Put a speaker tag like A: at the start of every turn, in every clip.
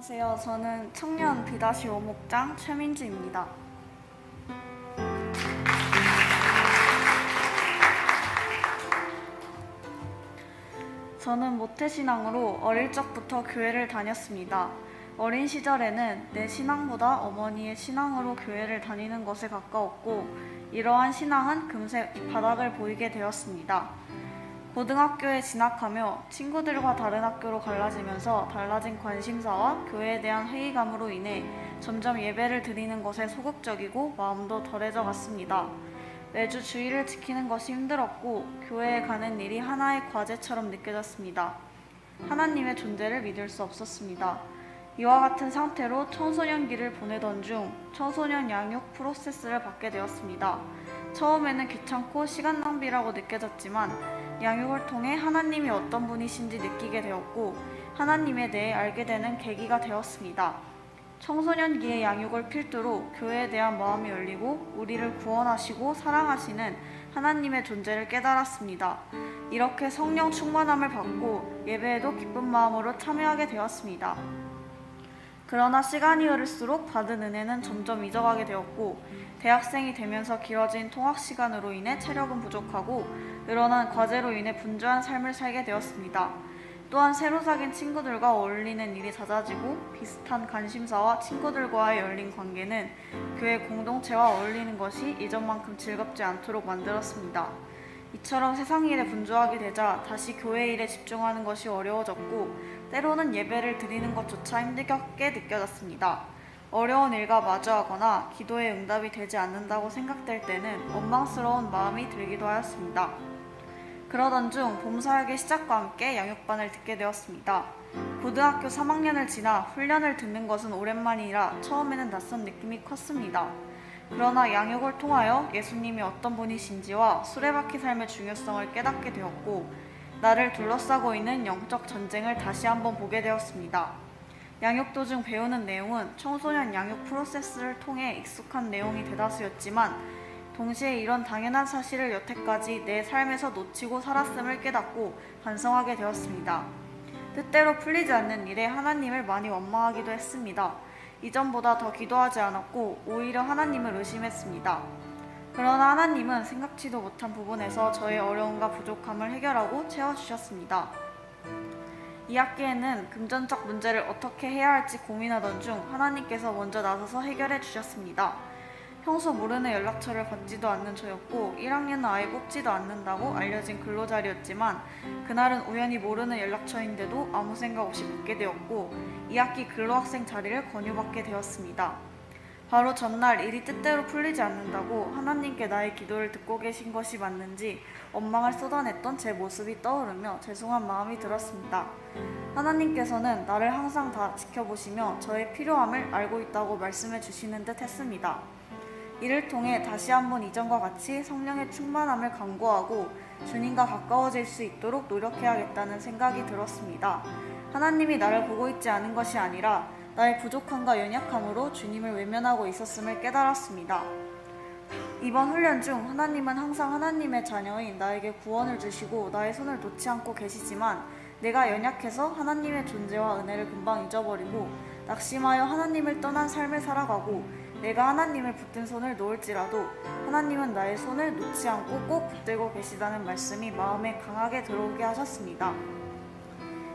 A: 안녕하세요. 저는 청년 B-5 목장 최민주입니다. 저는 모태신앙으로 어릴 적부터 교회를 다녔습니다. 어린 시절에는 내 신앙보다 어머니의 신앙으로 교회를 다니는 것에 가까웠고, 이러한 신앙은 금세 바닥을 보이게 되었습니다. 고등학교에 진학하며 친구들과 다른 학교로 갈라지면서 달라진 관심사와 교회에 대한 회의감으로 인해 점점 예배를 드리는 것에 소극적이고 마음도 덜해져 갔습니다. 매주 주일을 지키는 것이 힘들었고 교회에 가는 일이 하나의 과제처럼 느껴졌습니다. 하나님의 존재를 믿을 수 없었습니다. 이와 같은 상태로 청소년기를 보내던 중 청소년 양육 프로세스를 받게 되었습니다. 처음에는 귀찮고 시간 낭비라고 느껴졌지만 양육을 통해 하나님이 어떤 분이신지 느끼게 되었고 하나님에 대해 알게 되는 계기가 되었습니다. 청소년기의 양육을 필두로 교회에 대한 마음이 열리고 우리를 구원하시고 사랑하시는 하나님의 존재를 깨달았습니다. 이렇게 성령 충만함을 받고 예배에도 기쁜 마음으로 참여하게 되었습니다. 그러나 시간이 흐를수록 받은 은혜는 점점 잊어가게 되었고 대학생이 되면서 길어진 통학 시간으로 인해 체력은 부족하고 늘어난 과제로 인해 분주한 삶을 살게 되었습니다. 또한 새로 사귄 친구들과 어울리는 일이 잦아지고 비슷한 관심사와 친구들과의 열린 관계는 교회 공동체와 어울리는 것이 이전만큼 즐겁지 않도록 만들었습니다. 이처럼 세상 일에 분주하게 되자 다시 교회 일에 집중하는 것이 어려워졌고 때로는 예배를 드리는 것조차 힘들게 느껴졌습니다. 어려운 일과 마주하거나 기도에 응답이 되지 않는다고 생각될 때는 원망스러운 마음이 들기도 하였습니다. 그러던 중 봄사역의 시작과 함께 양육반을 듣게 되었습니다. 고등학교 3학년을 지나 훈련을 듣는 것은 오랜만이라 처음에는 낯선 느낌이 컸습니다. 그러나 양육을 통하여 예수님이 어떤 분이신지와 수레바퀴 삶의 중요성을 깨닫게 되었고 나를 둘러싸고 있는 영적 전쟁을 다시 한번 보게 되었습니다. 양육 도중 배우는 내용은 청소년 양육 프로세스를 통해 익숙한 내용이 대다수였지만 동시에 이런 당연한 사실을 여태까지 내 삶에서 놓치고 살았음을 깨닫고 반성하게 되었습니다. 뜻대로 풀리지 않는 일에 하나님을 많이 원망하기도 했습니다. 이전보다 더 기도하지 않았고 오히려 하나님을 의심했습니다. 그러나 하나님은 생각지도 못한 부분에서 저의 어려움과 부족함을 해결하고 채워주셨습니다. 2학기에는 금전적 문제를 어떻게 해야 할지 고민하던 중 하나님께서 먼저 나서서 해결해 주셨습니다. 평소 모르는 연락처를 받지도 않는 저였고 1학년은 아예 뽑지도 않는다고 알려진 근로자리였지만 그날은 우연히 모르는 연락처인데도 아무 생각 없이 붙게 되었고 2학기 근로학생 자리를 권유받게 되었습니다. 바로 전날 일이 뜻대로 풀리지 않는다고 하나님께 나의 기도를 듣고 계신 것이 맞는지 원망을 쏟아냈던 제 모습이 떠오르며 죄송한 마음이 들었습니다. 하나님께서는 나를 항상 다 지켜보시며 저의 필요함을 알고 있다고 말씀해 주시는 듯 했습니다. 이를 통해 다시 한번 이전과 같이 성령의 충만함을 간구하고 주님과 가까워질 수 있도록 노력해야겠다는 생각이 들었습니다. 하나님이 나를 보고 있지 않은 것이 아니라 나의 부족함과 연약함으로 주님을 외면하고 있었음을 깨달았습니다. 이번 훈련 중 하나님은 항상 하나님의 자녀인 나에게 구원을 주시고 나의 손을 놓지 않고 계시지만 내가 연약해서 하나님의 존재와 은혜를 금방 잊어버리고 낙심하여 하나님을 떠난 삶을 살아가고 내가 하나님을 붙든 손을 놓을지라도 하나님은 나의 손을 놓지 않고 꼭 붙들고 계시다는 말씀이 마음에 강하게 들어오게 하셨습니다.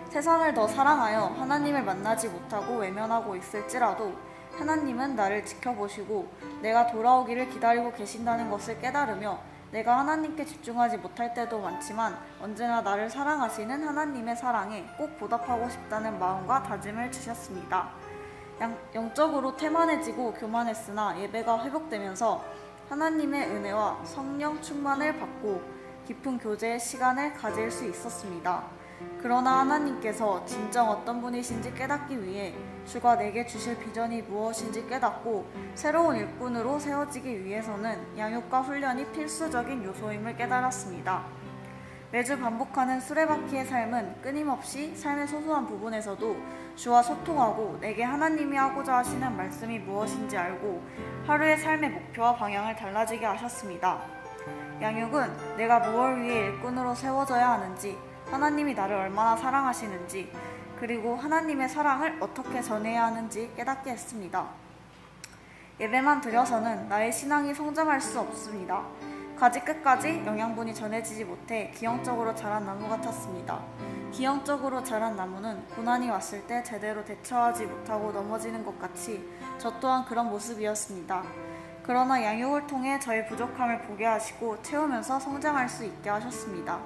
A: 세상을 더 사랑하여 하나님을 만나지 못하고 외면하고 있을지라도 하나님은 나를 지켜보시고 내가 돌아오기를 기다리고 계신다는 것을 깨달으며 내가 하나님께 집중하지 못할 때도 많지만 언제나 나를 사랑하시는 하나님의 사랑에 꼭 보답하고 싶다는 마음과 다짐을 주셨습니다. 영적으로 태만해지고 교만했으나 예배가 회복되면서 하나님의 은혜와 성령 충만을 받고 깊은 교제의 시간을 가질 수 있었습니다. 그러나 하나님께서 진정 어떤 분이신지 깨닫기 위해 주가 내게 주실 비전이 무엇인지 깨닫고 새로운 일꾼으로 세워지기 위해서는 양육과 훈련이 필수적인 요소임을 깨달았습니다. 매주 반복하는 수레바퀴의 삶은 끊임없이 삶의 소소한 부분에서도 주와 소통하고 내게 하나님이 하고자 하시는 말씀이 무엇인지 알고 하루의 삶의 목표와 방향을 달라지게 하셨습니다. 양육은 내가 무엇을 위해 일꾼으로 세워져야 하는지, 하나님이 나를 얼마나 사랑하시는지, 그리고 하나님의 사랑을 어떻게 전해야 하는지 깨닫게 했습니다. 예배만 드려서는 나의 신앙이 성장할 수 없습니다. 가지 끝까지 영양분이 전해지지 못해 기형적으로 자란 나무 같았습니다. 기형적으로 자란 나무는 고난이 왔을 때 제대로 대처하지 못하고 넘어지는 것 같이 저 또한 그런 모습이었습니다. 그러나 양육을 통해 저의 부족함을 보게 하시고 채우면서 성장할 수 있게 하셨습니다.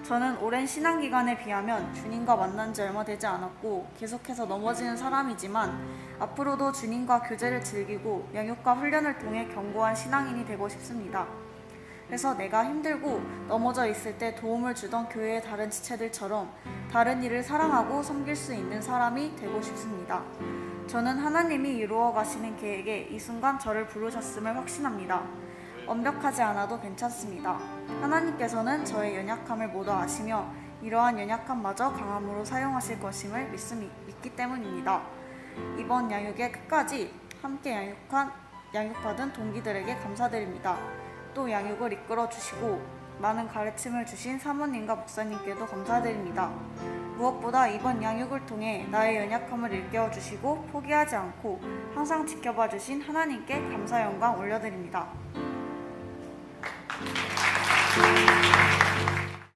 A: 저는 오랜 신앙기간에 비하면 주님과 만난 지 얼마 되지 않았고 계속해서 넘어지는 사람이지만 앞으로도 주님과 교제를 즐기고 양육과 훈련을 통해 견고한 신앙인이 되고 싶습니다. 그래서 내가 힘들고 넘어져 있을 때 도움을 주던 교회의 다른 지체들처럼 다른 일을 사랑하고 섬길 수 있는 사람이 되고 싶습니다. 저는 하나님이 이루어 가시는 계획에 이 순간 저를 부르셨음을 확신합니다. 완벽하지 않아도 괜찮습니다. 하나님께서는 저의 연약함을 모두 아시며 이러한 연약함마저 강함으로 사용하실 것임을 믿기 때문입니다. 이번 양육의 끝까지 함께 양육받은 동기들에게 감사드립니다. 또 양육을 이끌어 주시고 많은 가르침을 주신 사모님과 목사님께도 감사드립니다. 무엇보다 이번 양육을 통해 나의 연약함을 일깨워 주시고 포기하지 않고 항상 지켜봐 주신 하나님께 감사 영광 올려드립니다.